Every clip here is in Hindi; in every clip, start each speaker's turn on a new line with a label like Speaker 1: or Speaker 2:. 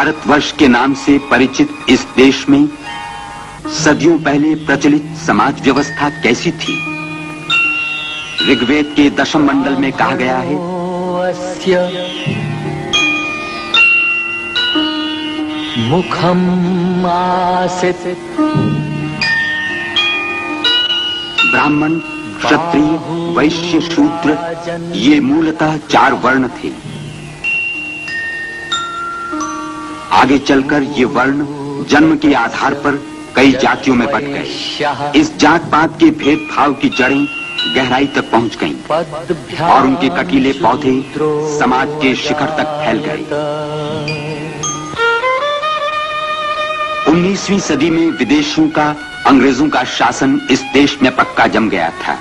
Speaker 1: भारतवर्ष के नाम से परिचित इस देश में सदियों पहले प्रचलित समाज व्यवस्था कैसी थी? ऋग्वेद के दशम मंडल में कहा गया है,
Speaker 2: मुखम आसित
Speaker 1: ब्राह्मण, क्षत्रिय, वैश्य, शूद्र ये मूलतः 4 वर्ण थे। आगे चलकर ये वर्ण जन्म के आधार पर कई जातियों में बंट गए। इस जात पात के भेदभाव की जड़ें गहराई तक पहुंच गईं और उनके कटीले पौधे समाज के शिखर तक फैल गए। 19वीं सदी में विदेशियों का, अंग्रेजों का शासन इस देश में पक्का जम गया था।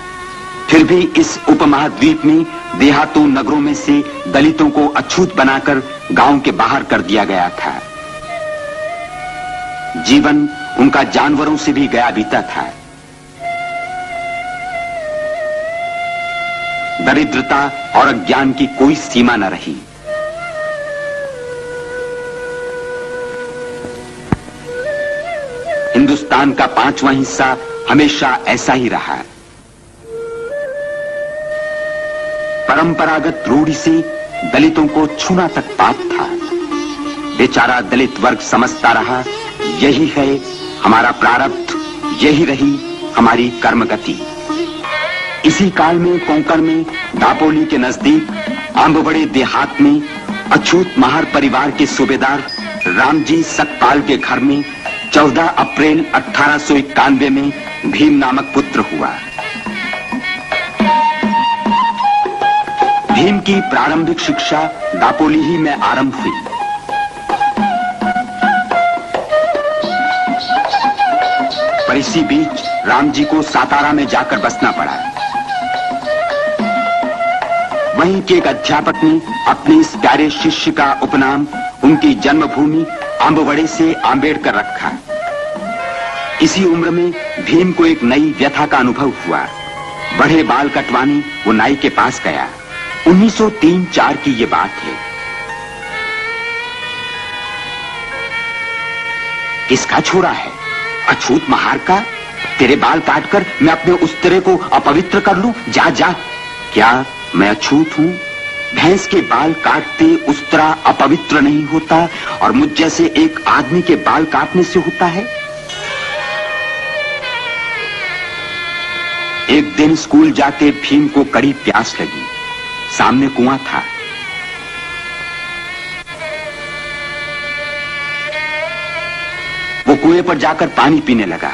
Speaker 1: फिर भी इस उपमहाद्वीप में देहातों, नगरों में से दलितों को अछूत बनाकर गांव के बाहर कर दिया गया था। जीवन उनका जानवरों से भी गया बीता था। दरिद्रता और अज्ञान की कोई सीमा न रही। हिंदुस्तान का 5वां हिस्सा हमेशा ऐसा ही रहा। परंपरागत रूढ़ी से दलितों को छूना तक पाप था। बेचारा दलित वर्ग समझता रहा, यही है हमारा प्रारब्ध, यही रही हमारी कर्मगति। इसी काल में कोंकण में दापोली के नजदीक आंबवड़े देहात में अछूत महार परिवार के सूबेदार रामजी सकपाल के घर में 14 अप्रैल 1891 में भीम नामक पुत्र हुआ। भीम की प्रारंभिक शिक्षा दापोली ही में आरंभ हुई। पर इसी बीच रामजी को सातारा में जाकर बसना पड़ा। वहीं के एक अध्यापक ने अपने इस प्यारे शिष्य का उपनाम उनकी जन्मभूमि आंबवड़े से आंबेडकर रखा। इसी उम्र में भीम को एक नई व्यथा का अनुभव हुआ। बड़े बाल कटवाने वो नाई के पास गया। 1903-4 की ये बात है। किसका छोरा है? अछूत महार का? तेरे बाल काटकर मैं अपने उस्तरे को अपवित्र कर लूं? जा जा। क्या मैं अछूत हूं? भैंस के बाल काटते उस्तरा अपवित्र नहीं होता और मुझ जैसे एक आदमी के बाल काटने से होता है? एक दिन स्कूल जाते भीम को कड़ी प्यास लगी। सामने कुआं था। वो कुएं पर जाकर पानी पीने लगा।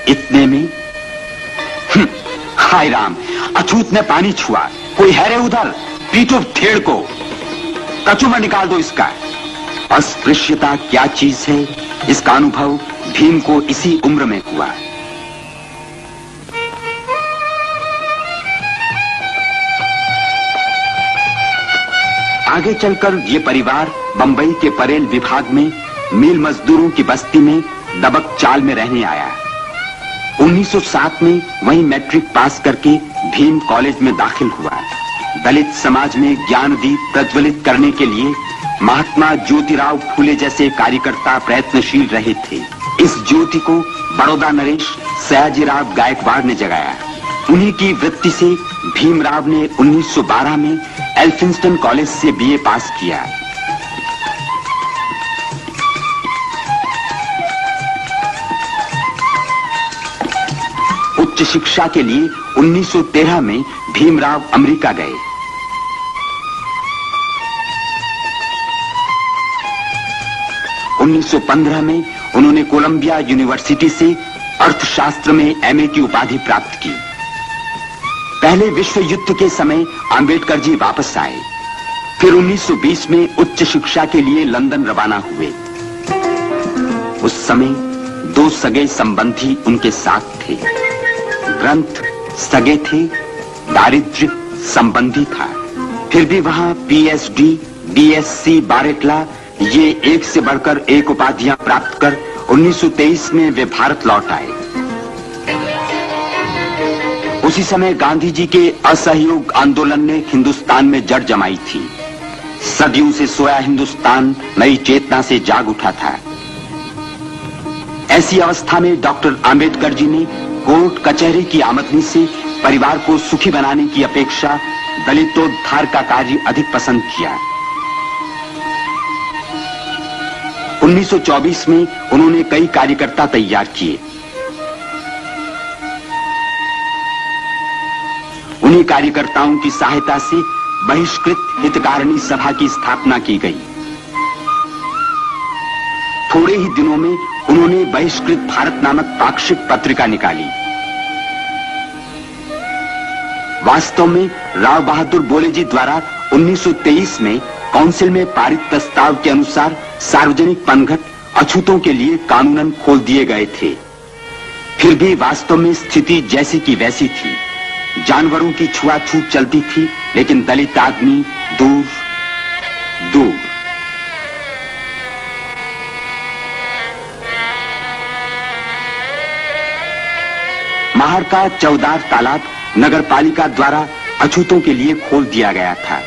Speaker 1: इतने में हाय राम, अछूत ने पानी छुआ। कोई है रे उधर? पीटो थेड़ को, कचू में निकाल दो इसका। अस्पृश्यता क्या चीज है, इसका अनुभव भीम को इसी उम्र में हुआ। आगे चलकर ये परिवार बंबई के परेल विभाग में मिल मजदूरों की बस्ती में दबक चाल में रहने आया। 1907 में वहीं मैट्रिक पास करके भीम कॉलेज में दाखिल हुआ। दलित समाज में ज्ञान दीप प्रज्वलित करने के लिए महात्मा ज्योतिराव फूले जैसे कार्यकर्ता प्रयत्नशील रहे थे। इस ज्योति को बड़ौदा नरेश सयाजीराव गायकवाड़ ने जगाया। उन्हीं की वृत्ति से भीमराव ने 1912 में एल्फिंस्टन कॉलेज से बीए पास किया। उच्च शिक्षा के लिए 1913 में भीमराव अमेरिका गए। उन्नीस 1915 में उन्होंने कोलंबिया यूनिवर्सिटी से अर्थशास्त्र में एमए की उपाधि प्राप्त की। पहले विश्व युद्ध के समय अंबेडकर जी वापस आए। फिर 1920 में उच्च शिक्षा के लिए लंदन रवाना हुए। उस समय 2 सगे संबंधी उनके साथ थे। ग्रंथ सगे थे, दारिद्र्य संबंधी था। फिर भी वहां पीएचडी, बीएससी, बारेटला ये एक से बढ़कर एक उपाधियां प्राप्त कर 1923 में वे भारत लौट आए। उसी समय गांधी जी के असहयोग आंदोलन ने हिंदुस्तान में जड़ जमाई थी। सदियों से सोया हिंदुस्तान नई चेतना से जाग उठा था। ऐसी अवस्था में डॉक्टर आंबेडकर जी ने कोर्ट कचहरी की आमदनी से परिवार को सुखी बनाने की अपेक्षा दलितोद्धार का कार्य अधिक पसंद किया। 1924 में उन्होंने कई कार्यकर्ता तैयार किए। उन्हीं कार्यकर्ताओं की सहायता से बहिष्कृत हितकारिणी सभा की स्थापना की गई। थोड़े ही दिनों में उन्होंने बहिष्कृत भारत नामक पाक्षिक पत्रिका निकाली। वास्तव में राव बहादुर बोले जी द्वारा 1923 में काउंसिल में पारित प्रस्ताव के अनुसार सार्वजनिक पनघट अछूतों के लिए कानूनन खोल दिए गए थे। फिर भी वास्तव में स्थिति जैसी की वैसी थी। जानवरों की छुआछूत चलती थी, लेकिन दलित आदमी दूर दूर। महार का चौदार तालाब नगर पालिका द्वारा अछूतों के लिए खोल दिया गया था।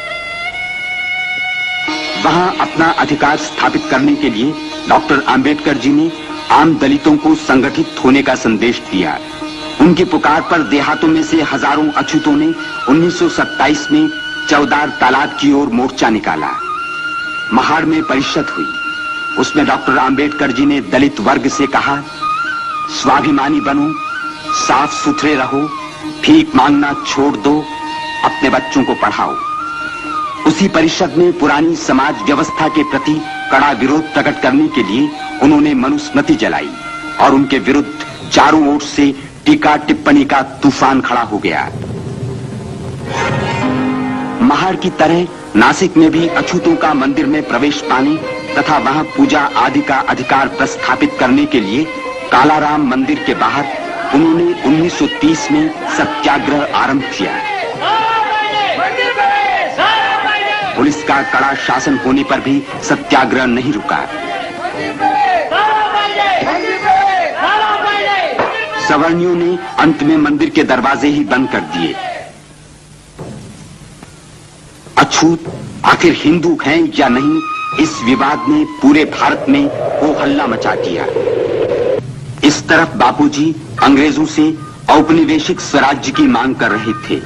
Speaker 1: वहां अपना अधिकार स्थापित करने के लिए डॉक्टर आंबेडकर जी ने आम दलितों को संगठित होने का संदेश दिया। उनकी पुकार पर देहातों में से हजारों अछूतों ने 1927 में चौदार तालाब की ओर मोर्चा निकाला। महाड़ में परिषद हुई। उसमें डॉक्टर आंबेडकर जी ने दलित वर्ग से कहा, स्वाभिमानी बनो, साफ सुथरे रहो, भीख मांगना छोड़ दो, अपने बच्चों को पढ़ाओ। उसी परिषद में पुरानी समाज व्यवस्था के प्रति कड़ा विरोध प्रकट करने के लिए उन्होंने मनुस्मृति जलाई और उनके विरुद्ध चारों ओर से टीका टिप्पणी का तूफान खड़ा हो गया। महाड़ की तरह नासिक में भी अछूतों का मंदिर में प्रवेश पाने तथा वहां पूजा आदि का अधिकार प्रस्थापित करने के लिए कालाराम मंदिर के बाहर उन्होंने 1930 में सत्याग्रह आरंभ किया। पुलिस का कड़ा शासन होने पर भी सत्याग्रह नहीं रुका। सवर्णियों ने अंत में मंदिर के दरवाजे ही बंद कर दिए। अछूत आखिर हिंदू हैं या नहीं, इस विवाद ने पूरे भारत में हो हल्ला मचा दिया। इस तरफ बापूजी अंग्रेजों से औपनिवेशिक स्वराज्य की मांग कर रहे थे।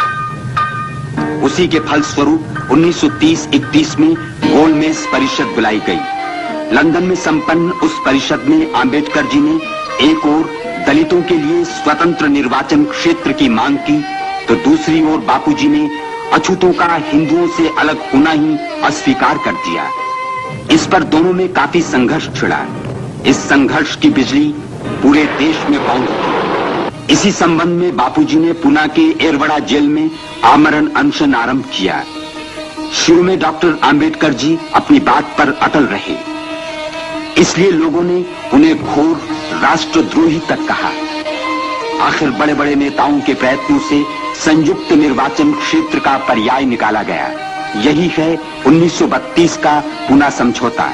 Speaker 1: उसी के फलस्वरूप 1930-31 में गोलमेज परिषद बुलाई गई। लंदन में संपन्न उस परिषद में आंबेडकर जी ने एक ओर दलितों के लिए स्वतंत्र निर्वाचन क्षेत्र की मांग की, तो दूसरी ओर बापूजी ने अछूतों का हिंदुओं से अलग होना ही अस्वीकार कर दिया। इस पर दोनों में काफी संघर्ष छिड़ा। इस संघर्ष की बिजली पूरे देश में कौंध थी। इसी संबंध में बापूजी ने पुणे के एरवड़ा जेल में आमरण अनशन आरंभ किया। शुरू में डॉक्टर आंबेडकर जी अपनी बात पर अटल रहे, इसलिए लोगों ने उन्हें घोर राष्ट्रद्रोही तक कहा। आखिर बड़े बड़े नेताओं के प्रयत्नों से संयुक्त निर्वाचन क्षेत्र का पर्याय निकाला गया। यही है 1932 का पुणे समझौता।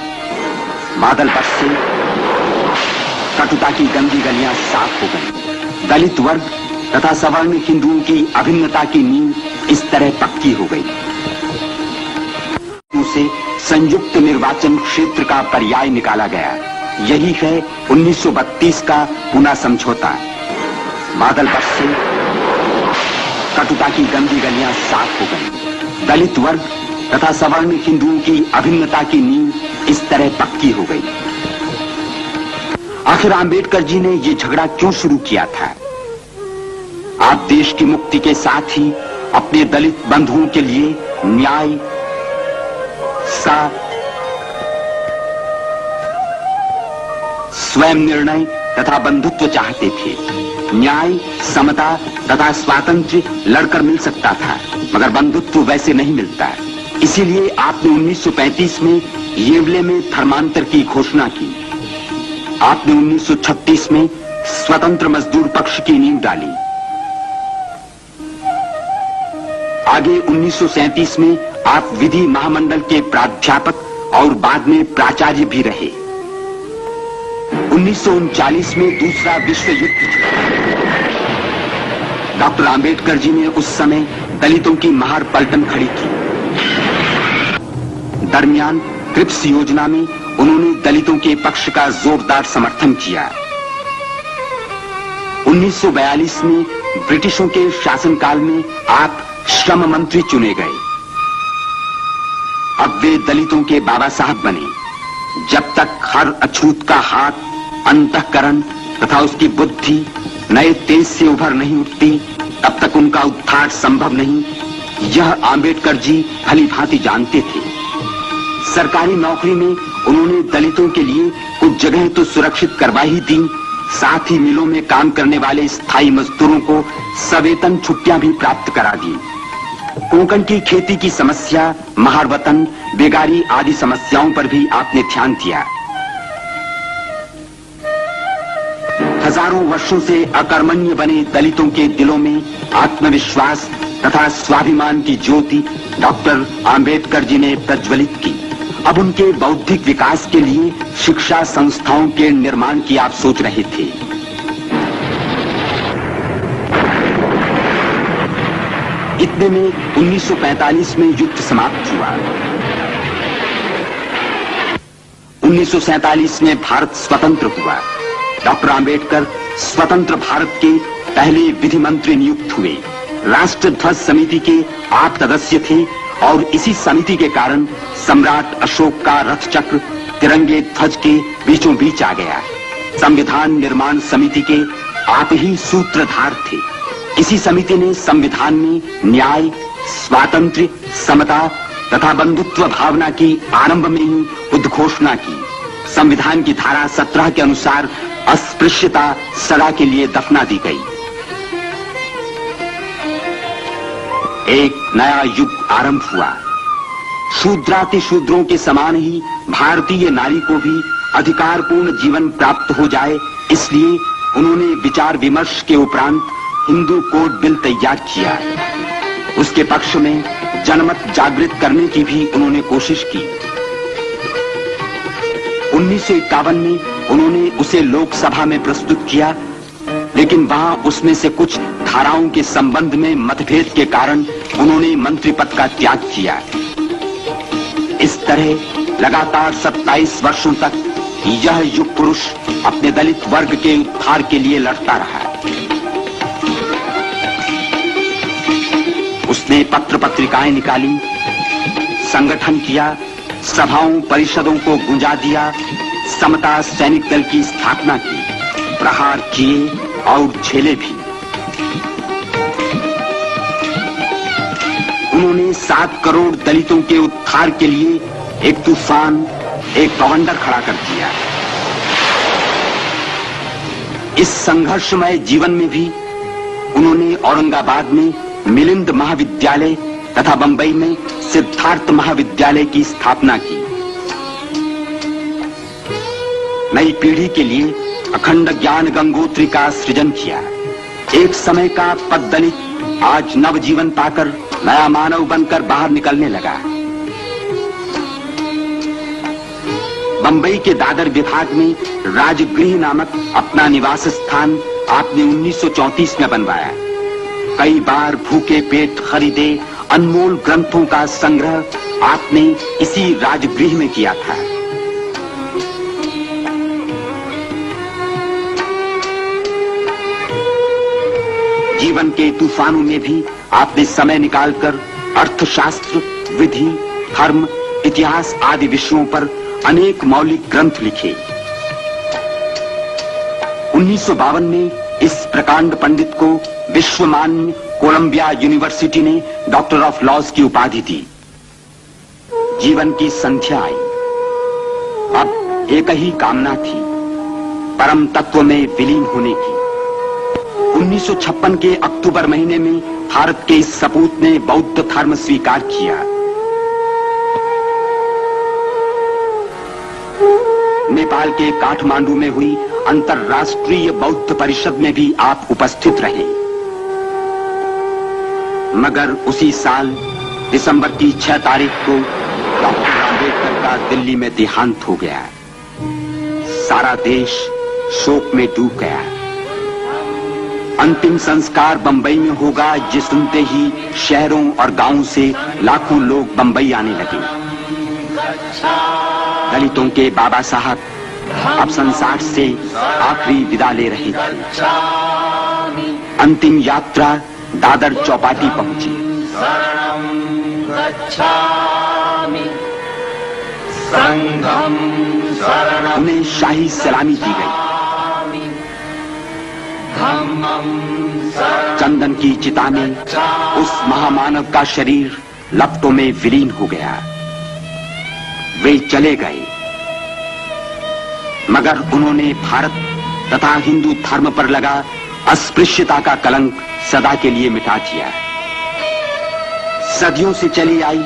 Speaker 1: बादल बरसे, कटुता की गंदी गलियां साफ हो गई। दलित वर्ग तथा सवर्ण हिंदुओं की अभिन्नता की नींव इस तरह पक्की हो गई। उसे संयुक्त निर्वाचन क्षेत्र का पर्याय निकाला गया। यही है 1932 का पुणे समझौता। बादल बरसे, कटुता की गंदी गलियां साफ हो गई। दलित वर्ग तथा सवर्ण हिंदुओं की अभिन्नता की नींव इस तरह पक्की हो गई। आखिर आंबेडकर जी ने ये झगड़ा क्यों शुरू किया था? आप देश की मुक्ति के साथ ही अपने दलित बंधुओं के लिए न्याय, स्वयं निर्णय तथा बंधुत्व चाहते थे। न्याय, समता तथा स्वातंत्र्य लड़कर मिल सकता था, मगर बंधुत्व वैसे नहीं मिलता। इसीलिए आपने 1935 में येवले में धर्मांतर की घोषणा की। आपने 1936 में स्वतंत्र मजदूर पक्ष की नींव डाली। आगे 1937 में आप विधि महामंडल के प्राध्यापक और बाद में प्राचार्य भी रहे। 1939 में दूसरा विश्व युद्ध छिड़ा। डॉक्टर आंबेडकर जी ने उस समय दलितों की महार पलटन खड़ी की। दरमियान क्रिप्स योजना में उन्होंने दलितों के पक्ष का जोरदार समर्थन किया। 1942 में ब्रिटिशों के शासनकाल में आप श्रम मंत्री चुने गए। अब वे दलितों के बाबा साहब बने। जब तक हर अछूत का हाथ, अंतःकरण तथा उसकी बुद्धि नए तेज से उभर नहीं उठती, तब तक उनका उद्धार संभव नहीं, यह आंबेडकर जी भली भांति जानते थे। सरकारी नौकरी में उन्होंने दलितों के लिए कुछ जगह तो सुरक्षित करवा ही दी, साथ ही मिलों में काम करने वाले स्थायी मजदूरों को सवेतन छुट्टियां भी प्राप्त करा दी। कोंकण की खेती की समस्या, महारवतन, बेगारी आदि समस्याओं पर भी आपने ध्यान दिया। हजारों वर्षों से अकर्मण्य बने दलितों के दिलों में आत्मविश्वास तथा स्वाभिमान की ज्योति डॉक्टर आंबेडकर जी ने प्रज्वलित की। अब उनके बौद्धिक विकास के लिए शिक्षा संस्थाओं के निर्माण की आप सोच रहे थे। इतने में 1945 में युद्ध समाप्त हुआ। 1947 में भारत स्वतंत्र हुआ। डॉक्टर आंबेडकर स्वतंत्र भारत के पहले विधि मंत्री नियुक्त हुए। राष्ट्र ध्वज समिति के आप सदस्य थे और इसी समिति के कारण सम्राट अशोक का रथ चक्र तिरंगे ध्वज के बीचों बीच आ गया। संविधान निर्माण समिति के आप ही सूत्रधार थे। इसी समिति ने संविधान में न्याय, स्वातंत्र्य, समता तथा बंधुत्व भावना की आरंभ में ही उद्घोषणा की। संविधान की धारा 17 के अनुसार अस्पृश्यता सदा के लिए दफना दी गई। एक नया युग आरंभ हुआ। शूद्राति शूद्रों के समान ही भारतीय नारी को भी अधिकारपूर्ण जीवन प्राप्त हो जाए, इसलिए उन्होंने विचार विमर्श के उपरांत हिंदू कोड बिल तैयार किया। उसके पक्ष में जनमत जागृत करने की भी उन्होंने कोशिश की। 1951 में उन्होंने उसे लोकसभा में प्रस्तुत किया, लेकिन वहां उसमें से कुछ धाराओं के संबंध में मतभेद के कारण उन्होंने मंत्री पद का त्याग किया। इस तरह लगातार 27 वर्षों तक यह युग पुरुष अपने दलित वर्ग के उद्धार के लिए लड़ता रहा। उसने पत्र पत्रिकाएं निकाली, संगठन किया, सभाओं परिषदों को गुंजा दिया, समता सैनिक दल की स्थापना की, प्रहार किए और झेले भी। उन्होंने 7 करोड़ दलितों के उद्धार के लिए एक तूफान, एक बवंडर खड़ा कर दिया। इस संघर्षमय जीवन में भी उन्होंने औरंगाबाद में मिलिंद महाविद्यालय तथा बंबई में सिद्धार्थ महाविद्यालय की स्थापना की। नई पीढ़ी के लिए अखंड ज्ञान गंगोत्री का सृजन किया। एक समय का पद दलित आज नवजीवन पाकर नया मानव बनकर बाहर निकलने लगा। बंबई के दादर विभाग में राजगृह नामक अपना निवास स्थान आपने 1934 में बनवाया। कई बार भूखे पेट खरीदे अनमोल ग्रंथों का संग्रह आपने इसी राजगृह में किया था। जीवन के तूफानों में भी आपने समय निकालकर अर्थशास्त्र, विधि, धर्म, इतिहास आदि विषयों पर अनेक मौलिक ग्रंथ लिखे। 1952 में इस प्रकांड पंडित को विश्वमान्य कोलंबिया यूनिवर्सिटी ने डॉक्टर ऑफ लॉज की उपाधि दी। जीवन की संध्या आई। अब एक ही कामना थी, परम तत्व में विलीन होने की। 1956 के अक्टूबर महीने में भारत के इस सपूत ने बौद्ध धर्म स्वीकार किया। नेपाल के काठमांडू में हुई अंतर्राष्ट्रीय बौद्ध परिषद में भी आप उपस्थित रहे। मगर उसी साल दिसंबर की 6 तारीख को डॉक्टर आंबेडकर का दिल्ली में देहांत हो गया। सारा देश शोक में डूब गया। अंतिम संस्कार बंबई में होगा, ये सुनते ही शहरों और गांवों से लाखों लोग बंबई आने लगे। दलितों के बाबा साहब अब संसार से आखिरी विदा ले रहे थे। अंतिम यात्रा दादर चौपाटी पहुंची। उन्हें शाही सलामी दी गई। चंदन की चिता में उस महामानव का शरीर लपटों में विलीन हो गया। वे चले गए, मगर उन्होंने भारत तथा हिंदू धर्म पर लगा अस्पृश्यता का कलंक सदा के लिए मिटा दिया। सदियों से चली आई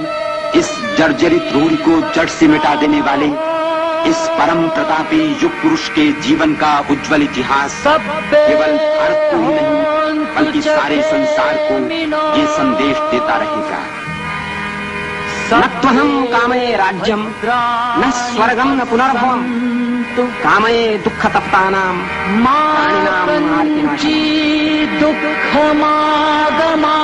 Speaker 1: इस जर्जरित रूढ़ि को जड़ से मिटा देने वाले इस परम प्रतापी युग पुरुष के जीवन का उज्जवल इतिहास केवल भारत को ही नहीं बल्कि सारे संसार को ये संदेश देता रहेगा।
Speaker 3: न त्वहं कामये राज्यम न स्वर्गम न पुनर्भवम कामये दुःख तप्तानां प्राणिनां
Speaker 2: दुःखमागमा